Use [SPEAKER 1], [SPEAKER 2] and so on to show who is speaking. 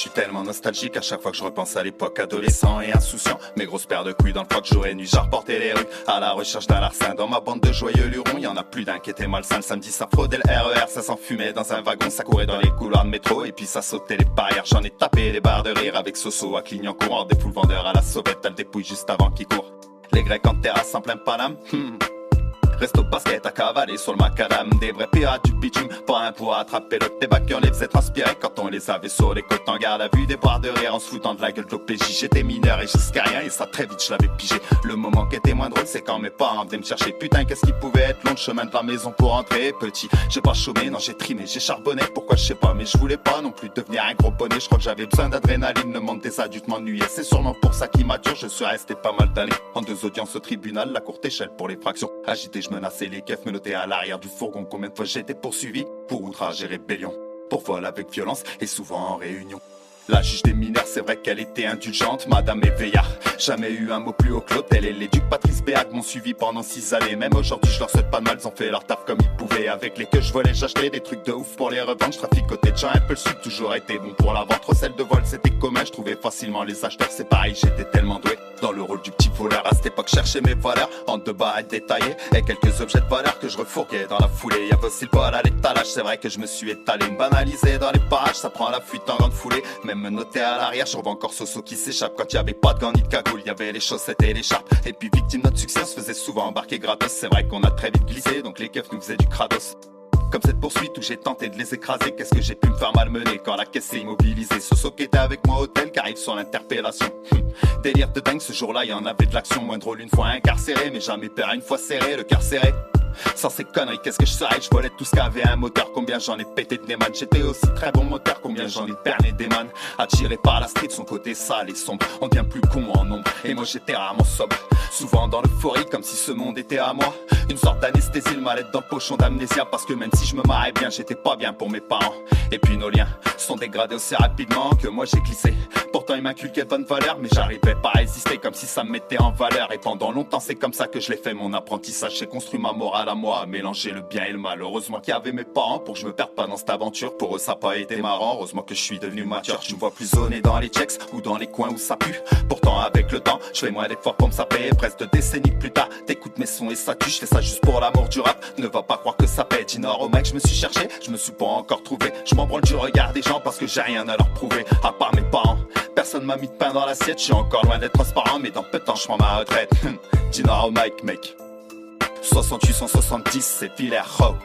[SPEAKER 1] suis tellement nostalgique à chaque fois que je repense à l'époque adolescent et insouciant. Mes grosses paires de couilles dans le froc, jour et nuit, j'arpentais les rues à la recherche d'un larcin. Dans ma bande de joyeux lurons, y en a plus d'un qui était malsain. Le samedi ça fraudait le RER, ça s'enfumait dans un wagon, ça courait dans les couloirs de métro et puis ça sautait les barrières. J'en ai tapé des barres de rire avec Soso à Clignancourt, des foules vendeurs à la sauvette, elle dépouille juste avant qu'il court. Les Grecs en terrasse en plein Paname, Resto basket à cavaler sur le macadam. Des vrais pirates du bitume, pas un pour attraper l'autre. Des bacs qui on les faisait transpirer quand on les avait sur les côtes. En garde à vue, des barres de rire en se foutant de la gueule de l'OPJ. J'étais mineur et jusqu'à rien et ça très vite je l'avais pigé. Le moment qui était moins drôle c'est quand mes parents venaient me chercher. Putain qu'est-ce qui pouvait être long le chemin de la maison pour rentrer petit. J'ai pas chômé, non j'ai trimé, j'ai charbonné. Pourquoi je sais pas mais je voulais pas non plus devenir un gros bonnet. Je crois que j'avais besoin d'adrénaline, le monde des adultes m'ennuyait. C'est sûrement pour ça qu'il mature, je suis resté pas mal d'années. En 2 audiences au tribunal, la courte échelle pour les fractions. Agité je menaçais les keufs, me notais à l'arrière du fourgon. Combien de fois j'étais poursuivi pour outrage et rébellion, pour vol avec violence et souvent en réunion. La juge des mineurs, c'est vrai qu'elle était indulgente, Madame Éveillard. Jamais eu un mot plus haut que l'autre. Elle et l'éduc Patrice Béac m'ont suivi pendant 6 années. Même aujourd'hui, je leur souhaite pas de mal, ils ont fait leur taf comme ils pouvaient. Avec les queues je volais, j'achetais des trucs de ouf pour les revendre. Je traficotais déjà un peu le sud, toujours été bon pour la vente. Recel de vol, c'était commun, je trouvais facilement les acheteurs. C'est pareil, j'étais tellement doué dans le rôle du petit voleur. À cette époque, je cherchais mes valeurs en 2 barres détaillées et quelques objets de valeur que je refourguais dans la foulée. Y'avait aussi le bol à l'étalage, c'est vrai que je me suis étalé. Me banaliser dans les parages, ça prend la fuite en grande foulée. Même me noter à l'arrière, je revois encore Soso qui s'échappe. Quand y'avait pas de gants ni de cagoule, y'avait les chaussettes et l'écharpe. Et puis victime de notre succès, on se faisait souvent embarquer gratos. C'est vrai qu'on a très vite glissé, donc les keufs nous faisaient du kratos. Comme cette poursuite où j'ai tenté de les écraser. Qu'est-ce que j'ai pu me faire malmener quand la caisse s'est immobilisée. Soso qui était avec moi au hôtel, qui arrive sur l'interpellation. Délire de dingue, ce jour-là y'en avait de l'action. Moins drôle une fois incarcéré, mais jamais père une fois serré, le cœur serré. Sans ces conneries, qu'est-ce que je serais? Je volais tout ce qu'avait un moteur. Combien j'en ai pété de Neyman. J'étais aussi très bon moteur. Combien j'en ai berné des man. Attiré par la street, son côté sale et sombre. On devient plus con en nombre. Et moi j'étais rarement sobre. Souvent dans l'euphorie, comme si ce monde était à moi. Une sorte d'anesthésie, le mal-être dans le pochon d'amnésia. Parce que même si je me marrais bien, j'étais pas bien pour mes parents. Et puis nos liens sont dégradés aussi rapidement que moi j'ai glissé. Pourtant ils m'inculquaient de bonnes valeurs, mais j'arrivais pas à résister, comme si ça me mettait en valeur. Et pendant longtemps c'est comme ça que je l'ai fait, mon apprentissage. J'ai construit ma morale à moi, à mélanger le bien et le mal. Heureusement qu'il y avait mes parents pour que je me perde pas dans cette aventure. Pour eux ça a pas été marrant, heureusement que je suis devenu mature. Je me vois plus zoner dans les checks ou dans les coins où ça pue. Pourtant avec le temps, je fais moins d'efforts pour me saper. Presque 2 décennies plus tard, t'écoutes mes sons et ça tue. Je fais ça juste pour l'amour du rap, ne va pas croire que ça paie. Dis Nord au mec, je me suis cherché, je me suis pas encore trouvé. Je m'en branle du regard des gens parce que j'ai rien à leur prouver. À part mes parents, personne m'a mis de pain dans l'assiette. Je suis encore loin d'être transparent, mais dans peu de temps je prends ma retraite. Dis Nord au mic, mec. 68, 170, c'est Villers, oh.